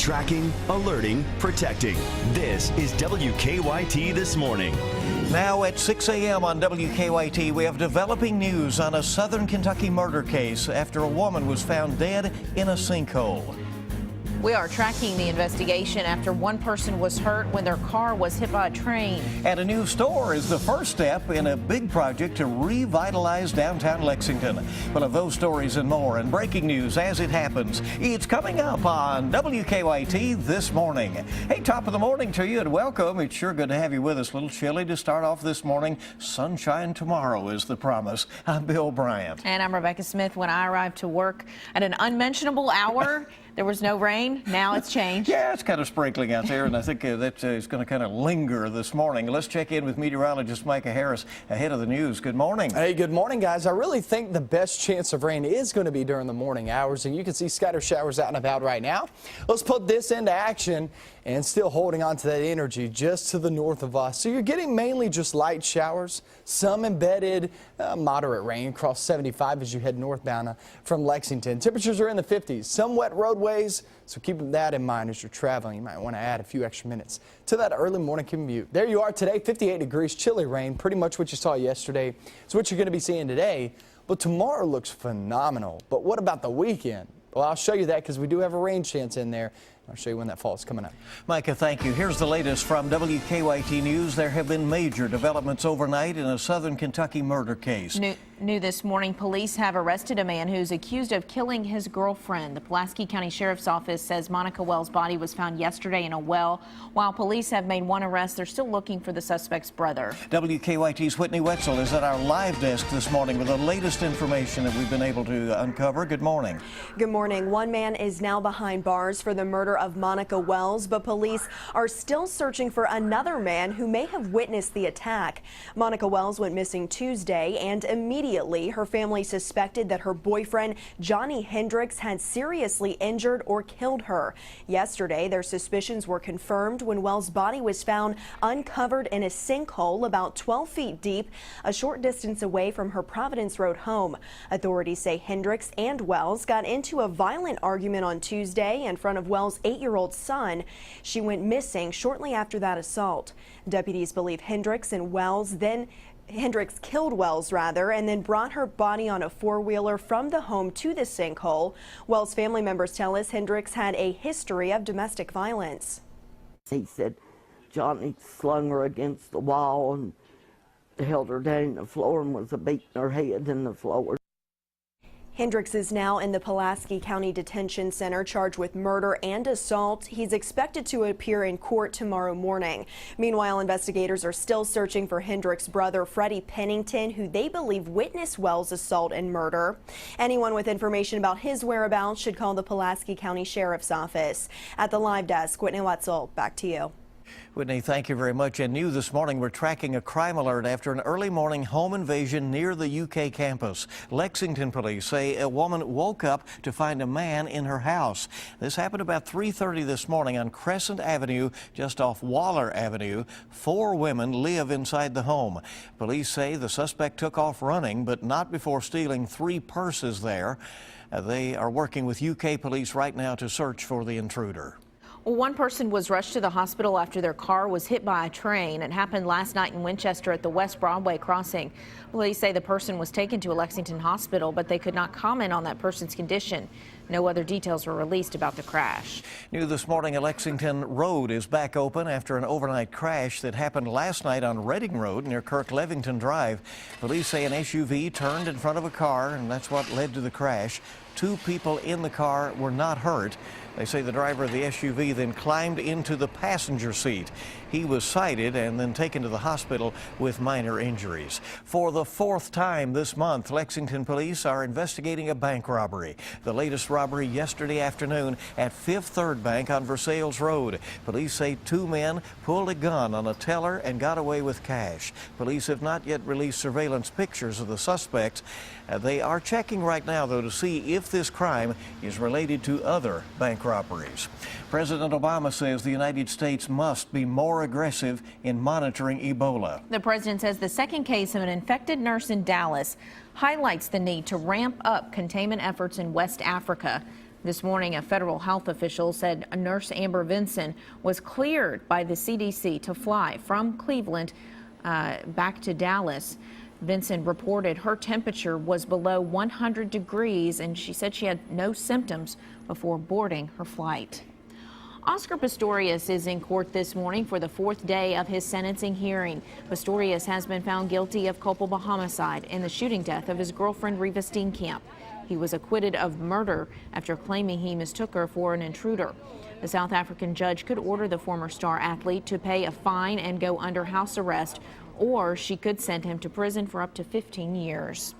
Tracking, alerting, protecting. This is WKYT This Morning. Now at 6 a.m. on WKYT, we have developing news on a Southern Kentucky murder case after a woman was found dead in a sinkhole. We are tracking the investigation after one person was hurt when their car was hit by a train. And a new store is the first step in a big project to revitalize downtown Lexington. We'll have those stories and more, and breaking news as it happens. It's coming up on WKYT This Morning. Hey, top of the morning to you and welcome. It's sure good to have you with us. A little chilly to start off this morning. Sunshine tomorrow is the promise. I'm Bill Bryant. And I'm Rebecca Smith. When I arrived to work at an unmentionable hour, there was no rain. Now it's changed. Yeah, it's kind of sprinkling out there, and I think that is going to kind of linger this morning. Let's check in with meteorologist Micah Harris ahead of the news. Good morning. Hey, good morning, guys. I really think the best chance of rain is going to be during the morning hours, and you can see scattered showers out and about right now. Let's put this into action, and still holding on to that energy just to the north of us. So you're getting mainly just light showers, some embedded moderate rain across 75 as you head northbound from Lexington. Temperatures are in the 50s, some wet roadways, so keep that in mind as you're traveling. You might want to add a few extra minutes to that early morning commute. There you are today, 58 degrees, chilly rain, pretty much what you saw yesterday. It's what you're going to be seeing today, but tomorrow looks phenomenal. But what about the weekend? Well, I'll show you that because we do have a rain chance in there. I'll show you when that fall is coming up. Micah, thank you. Here's the latest from WKYT News. There have been major developments overnight in a Southern Kentucky murder case. New this morning, police have arrested a man who's accused of killing his girlfriend. The Pulaski County Sheriff's Office says Monica Wells' body was found yesterday in a well. While police have made one arrest, they're still looking for the suspect's brother. WKYT's Whitney Wetzel is at our live desk this morning with the latest information that we've been able to uncover. Good morning. Good morning. One man is now behind bars for the murder of Monica Wells, but police are still searching for another man who may have witnessed the attack. Monica Wells went missing Tuesday, and immediately her family suspected that her boyfriend Johnny Hendricks had seriously injured or killed her. Yesterday, their suspicions were confirmed when Wells' body was found uncovered in a sinkhole about 12 feet deep, a short distance away from her Providence Road home. Authorities say Hendricks and Wells got into a violent argument on Tuesday in front of Wells' 8-year-old son. She went missing shortly after that assault. Deputies believe Hendricks killed Wells, and then brought her body on a four-wheeler from the home to the sinkhole. Wells' family members tell us Hendricks had a history of domestic violence. He said Johnny slung her against the wall and held her down on the floor and was beating her head in the floor. Hendricks is now in the Pulaski County Detention Center charged with murder and assault. He's expected to appear in court tomorrow morning. Meanwhile, investigators are still searching for Hendricks' brother, Freddie Pennington, who they believe witnessed Wells' assault and murder. Anyone with information about his whereabouts should call the Pulaski County Sheriff's Office. At the live desk, Whitney Wetzel, back to you. Whitney, thank you very much. And new this morning, we're tracking a crime alert after an early morning home invasion near the UK campus. Lexington police say a woman woke up to find a man in her house. This happened about 3:30 this morning on Crescent Avenue, just off Waller Avenue. 4 women live inside the home. Police say the suspect took off running, but not before stealing 3 purses there. They are working with UK police right now to search for the intruder. One person was rushed to the hospital after their car was hit by a train. It happened last night in Winchester at the West Broadway crossing. Police say the person was taken to a Lexington hospital, but they could not comment on that person's condition. No other details were released about the crash. New this morning, a Lexington road is back open after an overnight crash that happened last night on Reading Road near Kirk-Levington Drive. Police say an SUV turned in front of a car, and that's what led to the crash. 2 people in the car were not hurt. They say the driver of the SUV then climbed into the passenger seat. He was cited and then taken to the hospital with minor injuries. For the 4th time this month, Lexington police are investigating a bank robbery. The latest robbery yesterday afternoon at Fifth Third Bank on Versailles Road. Police say 2 men pulled a gun on a teller and got away with cash. Police have not yet released surveillance pictures of the suspects. They are checking right now, though, to see if this crime is related to other bank robberies. President Obama says the United States must be more aggressive in monitoring Ebola. The president says the second case of an infected nurse in Dallas highlights the need to ramp up containment efforts in West Africa. This morning, a federal health official said nurse Amber Vinson was cleared by the CDC to fly from Cleveland back to Dallas. Vinson reported her temperature was below 100 degrees, and she said she had no symptoms before boarding her flight. Oscar Pistorius is in court this morning for the 4th day of his sentencing hearing. Pistorius has been found guilty of culpable homicide in the shooting death of his girlfriend Reva Steenkamp. He was acquitted of murder after claiming he mistook her for an intruder. The South African judge could order the former star athlete to pay a fine and go under house arrest, or she could send him to prison for up to 15 years.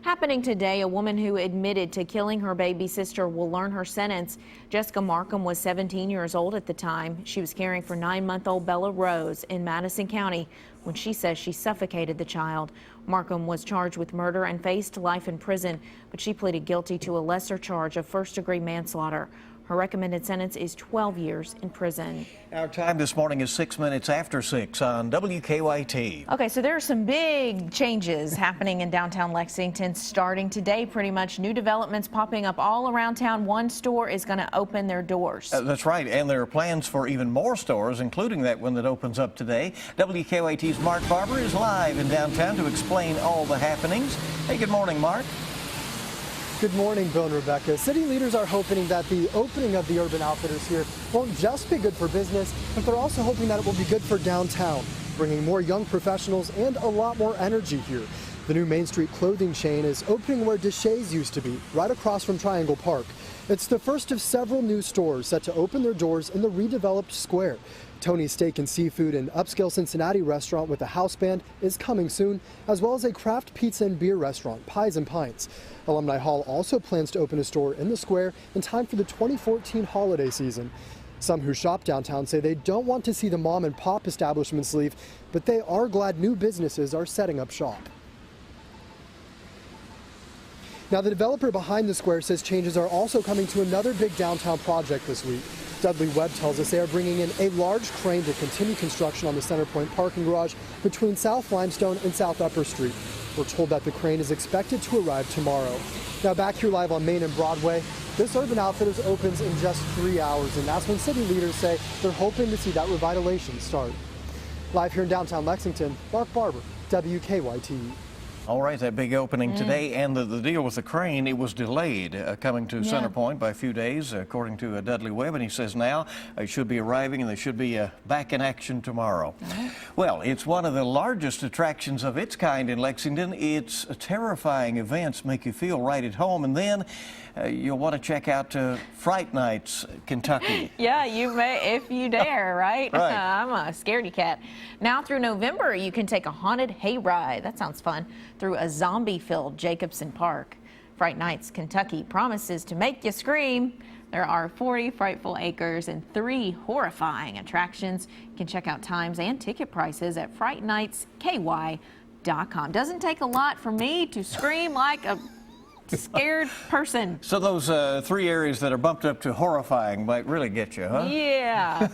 Happening today, a woman who admitted to killing her baby sister will learn her sentence. Jessica Markham was 17 years old at the time. She was caring for 9-month-old Bella Rose in Madison County when she says she suffocated the child. Markham was charged with murder and faced life in prison, but she pleaded guilty to a lesser charge of first-degree manslaughter. Her recommended sentence is 12 years in prison. Our time this morning is 6 minutes after 6 on WKYT. Okay, so there are some big changes happening in downtown Lexington starting today. Pretty much new developments popping up all around town. One store is going to open their doors. That's right, and there are plans for even more stores, including that one that opens up today. WKYT's Mark Barber is live in downtown to explain all the happenings. Hey, good morning, Mark. Good morning, Bill and Rebecca. City leaders are hoping that the opening of the Urban Outfitters here won't just be good for business, but they're also hoping that it will be good for downtown, bringing more young professionals and a lot more energy here. The new Main Street clothing chain is opening where Deshays used to be, right across from Triangle Park. It's the first of several new stores set to open their doors in the redeveloped square. Tony's Steak and Seafood, an upscale Cincinnati restaurant with a house band, is coming soon, as well as a craft pizza and beer restaurant, Pies and Pints. Alumni Hall also plans to open a store in the square in time for the 2014 holiday season. Some who shop downtown say they don't want to see the mom and pop establishments leave, but they are glad new businesses are setting up shop. Now, the developer behind the square says changes are also coming to another big downtown project this week. Dudley Webb tells us they are bringing in a large crane to continue construction on the Center Point parking garage between South Limestone and South Upper Street. We're told that the crane is expected to arrive tomorrow. Now, back here live on Main and Broadway, this Urban Outfitters opens in just 3 hours, and that's when city leaders say they're hoping to see that revitalization start. Live here in downtown Lexington, Mark Barber, WKYT. All right, that big opening today, and the deal with the crane, it was delayed coming to Center Point by a few days, according to Dudley Webb, and he says now it should be arriving and they should be back in action tomorrow. Well, it's one of the largest attractions of its kind in Lexington. It's terrifying events make you feel right at home, and then you'll want to check out Fright Nights, Kentucky. Yeah, you may if you dare, right? Right. I'm a scaredy cat. Now through November, you can take a haunted hayride. That sounds fun. Through a zombie-filled Jacobson Park. Fright Nights Kentucky promises to make you scream. There are 40 frightful acres and 3 horrifying attractions. You can check out times and ticket prices at frightnightsky.com. Doesn't take a lot for me to scream like a scared person. So those 3 areas that are bumped up to horrifying might really get you, huh? Yeah.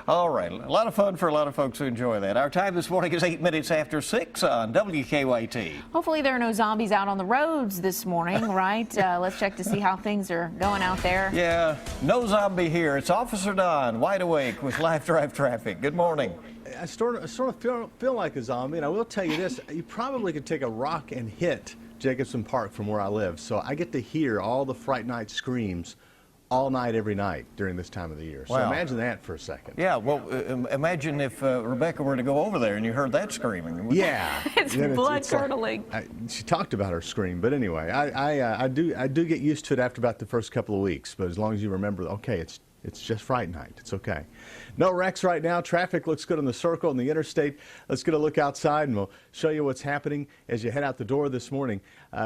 All right, a lot of fun for a lot of folks who enjoy that. Our time this morning is 8 minutes after 6 on WKYT. Hopefully there are no zombies out on the roads this morning, right? Let's check to see how things are going out there. Yeah, no zombie here. It's Officer Don, wide awake with live drive traffic. Good morning. I sort of feel like a zombie, and I will tell you this, you probably could take a rock and hit Jacobson Park from where I live, so I get to hear all the Fright Night screams all night, every night during this time of the year. So Wow. imagine that for a second. Yeah, well, imagine if Rebecca were to go over there and you heard that screaming. Yeah. It's Then blood-curdling. She talked about her scream, but anyway, I do get used to it after about the first couple of weeks, but as long as you remember, okay, it's just Fright Night. It's okay. No wrecks right now. Traffic looks good on the Circle and the Interstate. Let's get a look outside, and we'll show you what's happening as you head out the door this morning.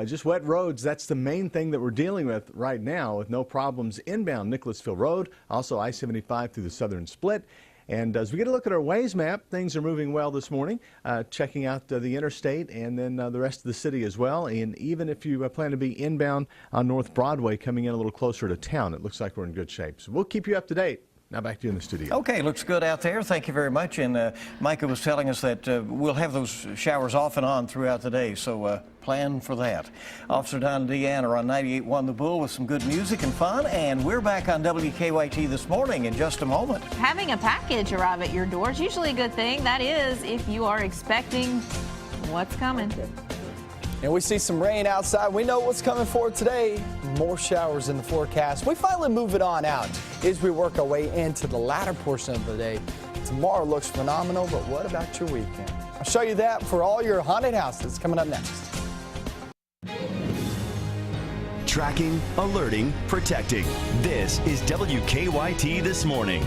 Just wet roads. That's the main thing that we're dealing with right now, with no problems inbound Nicholasville Road, also I-75 through the Southern Split. And as we get a look at our Waze map, things are moving well this morning, checking out the interstate and then the rest of the city as well. And even if you plan to be inbound on North Broadway, coming in a little closer to town, it looks like we're in good shape. So we'll keep you up to date. Now back to you in the studio. Okay, looks good out there. Thank you very much. And Micah was telling us that we'll have those showers off and on throughout the day, so plan for that. Officer Don and Deanne are on 98.1 The Bull with some good music and fun, and we're back on WKYT this morning in just a moment. Having a package arrive at your door is usually a good thing. That is, if you are expecting what's coming. And we see some rain outside. We know what's coming for today. More showers in the forecast. We finally move it on out as we work our way into the latter portion of the day. Tomorrow looks phenomenal, but what about your weekend? I'll show you that for all your haunted houses coming up next. Tracking, alerting, protecting. This is WKYT This Morning.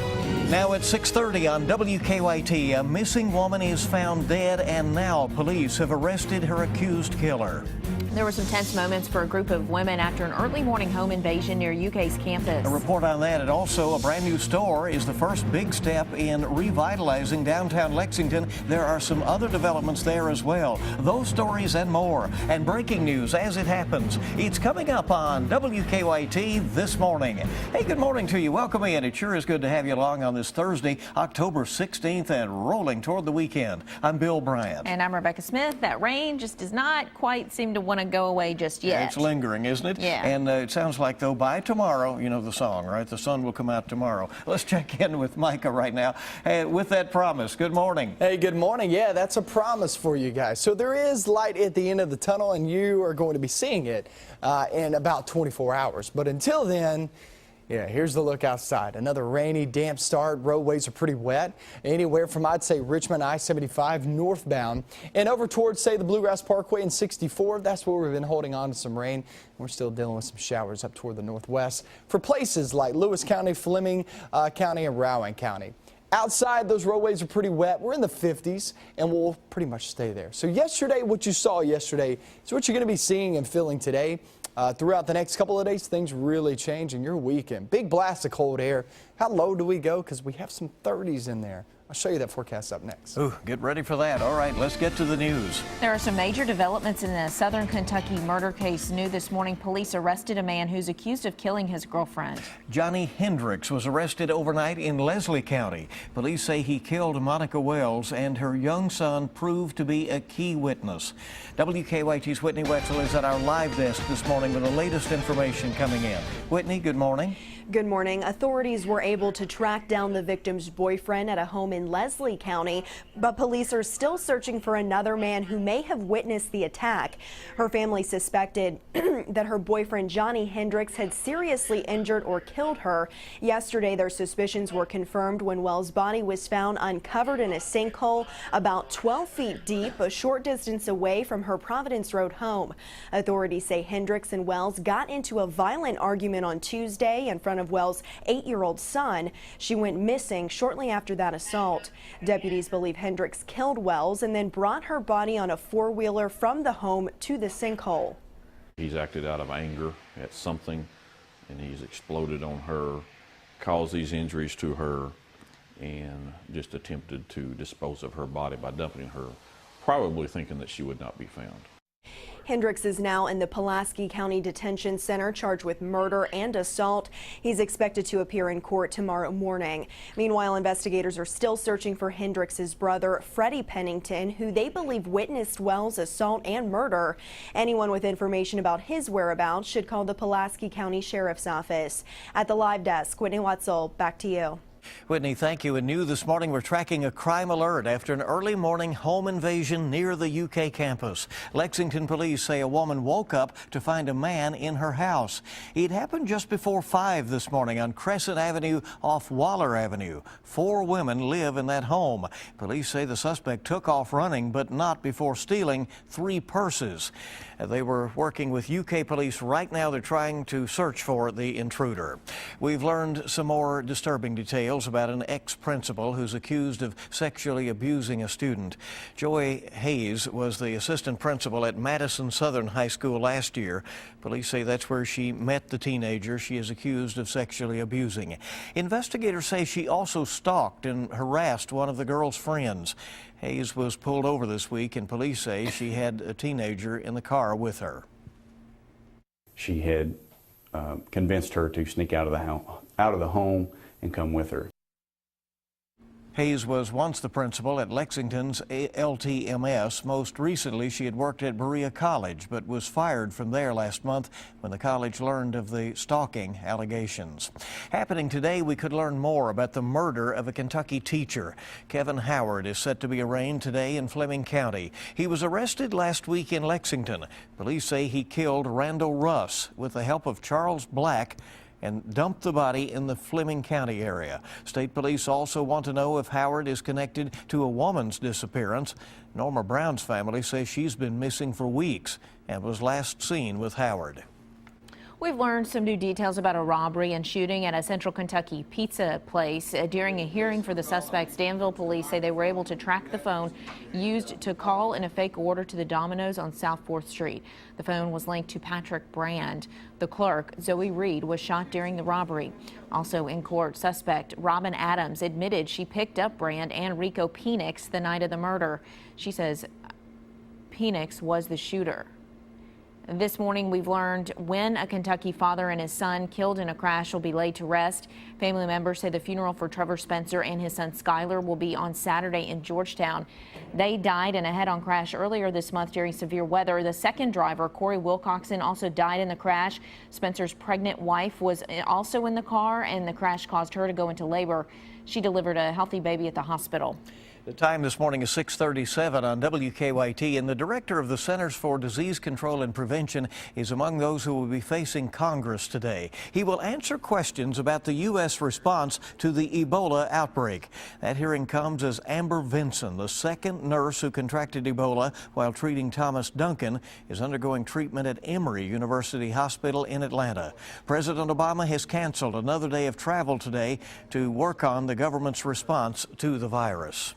Now at 6:30 on WKYT, a missing woman is found dead, and now police have arrested her accused killer. There were some tense moments for a group of women after an early morning home invasion near UK's campus. A report on that, and also a brand new store is the first big step in revitalizing downtown Lexington. There are some other developments there as well. Those stories and more, and breaking news as it happens. It's coming up on WKYT This Morning. Hey, good morning to you. Welcome in. It sure is good to have you along on this Thursday, October 16th, and rolling toward the weekend. I'm Bill Bryant. And I'm Rebecca Smith. That rain just does not quite seem to want to go away just yet. It's lingering, isn't it? Yeah. And it sounds like, though, by tomorrow, you know the song, right? The sun will come out tomorrow. Let's check in with Micah right now. Hey, with that promise, good morning. Hey, good morning. Yeah, that's a promise for you guys. So there is light at the end of the tunnel, and you are going to be seeing it in about 24 hours. But until then, yeah, here's the look outside. Another rainy, damp start. Roadways are pretty wet. Anywhere from, I'd say, Richmond I-75 northbound and over towards, say, the Bluegrass Parkway and 64. That's where we've been holding on to some rain. We're still dealing with some showers up toward the northwest for places like Lewis County, Fleming County, and Rowan County. Outside, those roadways are pretty wet. We're in the 50s, and we'll pretty much stay there. So yesterday, what you saw yesterday is what you're going to be seeing and feeling today. Throughout the next couple of days, things really change in your weekend. Big blast of cold air. How low do we go? Because we have some 30s in there. I'll show you that forecast up next. Ooh, get ready for that. All right, let's get to the news. There are some major developments in the Southern Kentucky murder case. New this morning, police arrested a man who's accused of killing his girlfriend. Johnny Hendricks was arrested overnight in Leslie County. Police say he killed Monica Wells, and her young son proved to be a key witness. WKYT's Whitney Wetzel is at our live desk this morning with the latest information coming in. Whitney, good morning. Good morning. Authorities were able to track down the victim's boyfriend at a home in Leslie County, but police are still searching for another man who may have witnessed the attack. Her family suspected that her boyfriend Johnny Hendricks had seriously injured or killed her. Yesterday, their suspicions were confirmed when Wells' body was found uncovered in a sinkhole about 12 feet deep, a short distance away from her Providence Road home. Authorities say Hendricks and Wells got into a violent argument on Tuesday in front of Wells' 8-year-old son. She went missing shortly after that assault. Deputies believe Hendricks killed Wells and then brought her body on a four-wheeler from the home to the sinkhole. He's acted out of anger at something, and he's exploded on her, caused these injuries to her, and just attempted to dispose of her body by dumping her, probably thinking that she would not be found. Hendricks is now in the Pulaski County Detention Center charged with murder and assault. He's expected to appear in court tomorrow morning. Meanwhile, investigators are still searching for Hendricks's brother, Freddie Pennington, who they believe witnessed Wells' assault and murder. Anyone with information about his whereabouts should call the Pulaski County Sheriff's Office. At the live desk, Whitney Wetzel, back to you. Whitney, thank you. And new this morning, we're tracking a crime alert after an early morning home invasion near the UK campus. Lexington police say a woman woke up to find a man in her house. It happened just before 5 this morning on Crescent Avenue off Waller Avenue. 4 women live in that home. Police say the suspect took off running, but not before stealing 3 purses. They were working with UK police right now. They're trying to search for the intruder. We've learned some more disturbing details about an ex-principal who's accused of sexually abusing a student. Joy Hayes was the assistant principal at Madison Southern High School last year. Police say that's where she met the teenager she is accused of sexually abusing. Investigators say she also stalked and harassed one of the girl's friends. Hayes was pulled over this week, and police say she had a teenager in the car with her. She had convinced her to sneak out of the home and come with her. Hayes was once the principal at Lexington's LTMS. Most recently, she had worked at Berea College, but was fired from there last month when the college learned of the stalking allegations. Happening today, we could learn more about the murder of a Kentucky teacher. Kevin Howard is set to be arraigned today in Fleming County. He was arrested last week in Lexington. Police say he killed Randall Russ with the help of Charles Black and dumped the body in the Fleming County area. State police also want to know if Howard is connected to a woman's disappearance. Norma Brown's family says she's been missing for weeks and was last seen with Howard. We've learned some new details about a robbery and shooting at a Central Kentucky pizza place. During a hearing for the suspects, Danville police say they were able to track the phone used to call in a fake order to the Domino's on South 4th Street. The phone was linked to Patrick Brand. The clerk, Zoe Reed, was shot during the robbery. Also in court, suspect Robin Adams admitted she picked up Brand and Rico Penix the night of the murder. She says Penix was the shooter. This morning, we've learned when a Kentucky father and his son killed in a crash will be laid to rest. Family members say the funeral for Trevor Spencer and his son Skyler will be on Saturday in Georgetown. They died in a head-on crash earlier this month during severe weather. The second driver, Corey Wilcoxon, also died in the crash. Spencer's pregnant wife was also in the car, and the crash caused her to go into labor. She delivered a healthy baby at the hospital. The time this morning is 6:37 on WKYT, and the director of the Centers for Disease Control and Prevention is among those who will be facing Congress today. He will answer questions about the U.S. response to the Ebola outbreak. That hearing comes as Amber Vinson, the second nurse who contracted Ebola while treating Thomas Duncan, is undergoing treatment at Emory University Hospital in Atlanta. President Obama has canceled another day of travel today to work on the government's response to the virus.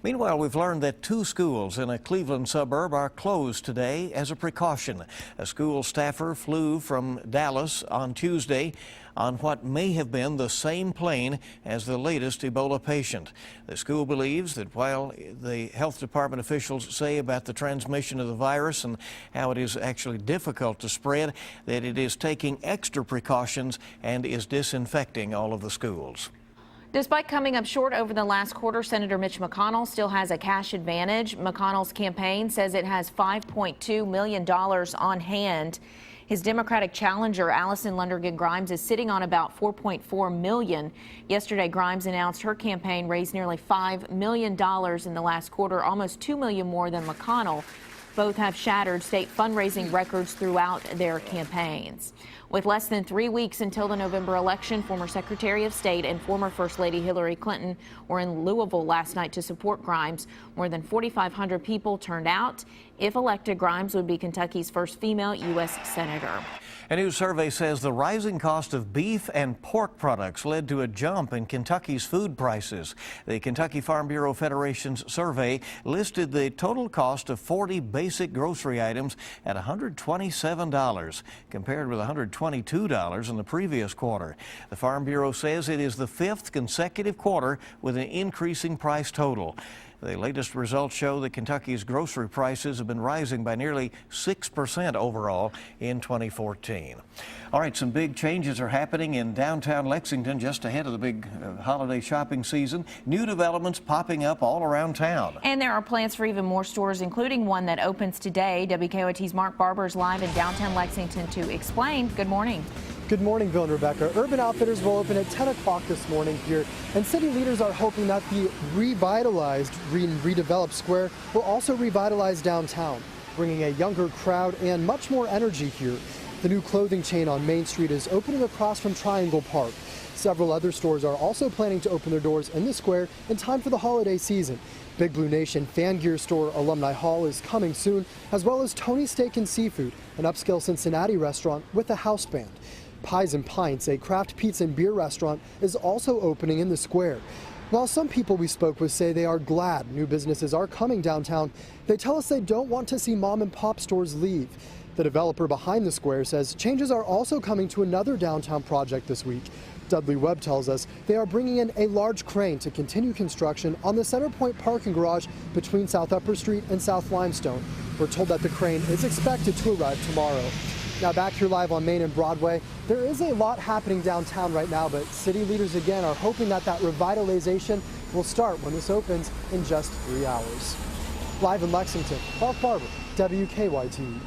Meanwhile, we've learned that 2 schools in a Cleveland suburb are closed today as a precaution. A school staffer flew from Dallas on Tuesday on what may have been the same plane as the latest Ebola patient. The school believes that while the health department officials say about the transmission of the virus and how it is actually difficult to spread, that it is taking extra precautions and is disinfecting all of the schools. Despite coming up short over the last quarter, Senator Mitch McConnell still has a cash advantage. McConnell's campaign says it has $5.2 million on hand. His Democratic challenger, Allison Lundergan Grimes, is sitting on about $4.4 million. Yesterday, Grimes announced her campaign raised nearly $5 million in the last quarter, almost $2 million more than McConnell. Both have shattered state fundraising records throughout their campaigns. With less than 3 weeks until the November election, former Secretary of State and former First Lady Hillary Clinton were in Louisville last night to support Grimes. More than 4,500 people turned out. If elected, Grimes would be Kentucky's first female U.S. Senator. A new survey says the rising cost of beef and pork products led to a jump in Kentucky's food prices. The Kentucky Farm Bureau Federation's survey listed the total cost of 40 basic grocery items at $127, compared with $122 in the previous quarter. The Farm Bureau says it is the 5th consecutive quarter with an increasing price total. The latest results show that Kentucky's grocery prices have been rising by nearly 6% overall in 2014. All right, some big changes are happening in downtown Lexington just ahead of the big holiday shopping season. New developments popping up all around town. And there are plans for even more stores, including one that opens today. WKYT's Mark Barber is live in downtown Lexington to explain. Good morning. Good morning, Bill and Rebecca. Urban Outfitters will open at 10 o'clock this morning here, and city leaders are hoping that the revitalized, redeveloped square will also revitalize downtown, bringing a younger crowd and much more energy here. The new clothing chain on Main Street is opening across from Triangle Park. Several other stores are also planning to open their doors in the square in time for the holiday season. Big Blue Nation Fan Gear Store Alumni Hall is coming soon, as well as Tony's Steak and Seafood, an upscale Cincinnati restaurant with a house band. Pies and Pints, a craft pizza and beer restaurant, is also opening in the square. While some people we spoke with say they are glad new businesses are coming downtown, they tell us they don't want to see mom and pop stores leave. The developer behind the square says changes are also coming to another downtown project this week. Dudley Webb tells us they are bringing in a large crane to continue construction on the Center Point parking garage between South Upper Street and South Limestone. We're told that the crane is expected to arrive tomorrow. Now back here live on Main and Broadway. There is a lot happening downtown right now, but city leaders again are hoping that revitalization will start when this opens in just 3 hours. Live in Lexington, Mark Barber, WKYT.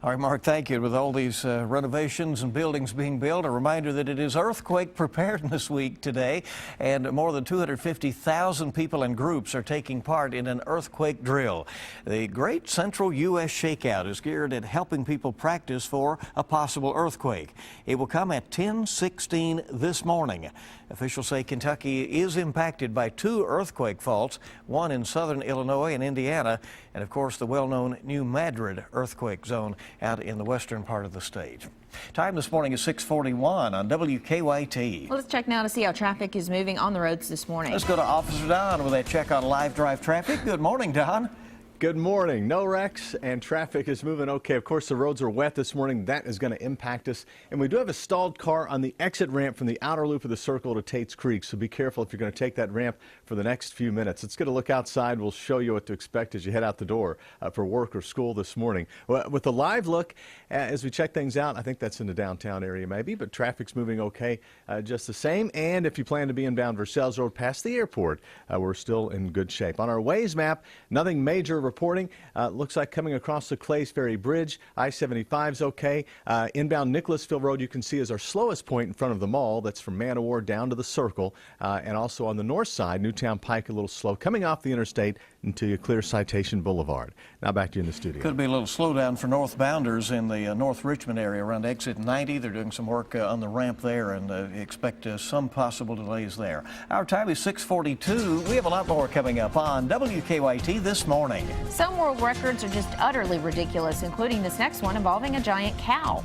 All right, Mark, thank you. With all these renovations and buildings being built, a reminder that it is Earthquake Preparedness Week today, and more than 250,000 people and groups are taking part in an earthquake drill. The Great Central U.S. Shakeout is geared at helping people practice for a possible earthquake. It will come at 10:16 this morning. Officials say Kentucky is impacted by 2 earthquake faults, one in southern Illinois and Indiana, and of course the well-known New Madrid earthquake zone out in the western part of the state. Time this morning is 6:41 on WKYT. Let's check now to see how traffic is moving on the roads this morning. Let's go to Officer Don with a check on live drive traffic. Good morning, Don. Good morning. No wrecks and traffic is moving okay. Of course, the roads are wet this morning. That is going to impact us. And we do have a stalled car on the exit ramp from the outer loop of the circle to Tate's Creek. So be careful if you're going to take that ramp for the next few minutes. Let's get a look outside. We'll show you what to expect as you head out the door for work or school this morning. Well, with the live look, as we check things out, I think that's in the downtown area maybe, but traffic's moving okay just the same. And if you plan to be inbound Versailles Road past the airport, we're still in good shape. On our Waze map, nothing major reporting. Looks like coming across the Clays Ferry Bridge. I-75's okay. Inbound Nicholasville Road you can see is our slowest point in front of the mall. That's from Manowar down to the Circle. And also on the north side, Newtown Pike a little slow. Coming off the interstate until you clear Citation Boulevard. Now back to you in the studio. Could be a little slowdown for northbounders in the North Richmond area around exit 90. They're doing some work on the ramp there and expect some possible delays there. Our time is 6:42. We have a lot more coming up on WKYT this morning. Some world records are just utterly ridiculous, including this next one involving a giant cow.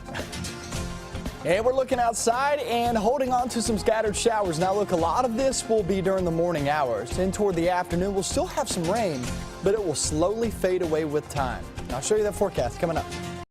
And we're looking outside and holding on to some scattered showers. Now look, a lot of this will be during the morning hours. And toward the afternoon, we'll still have some rain, but it will slowly fade away with time. I'll show you that forecast coming up.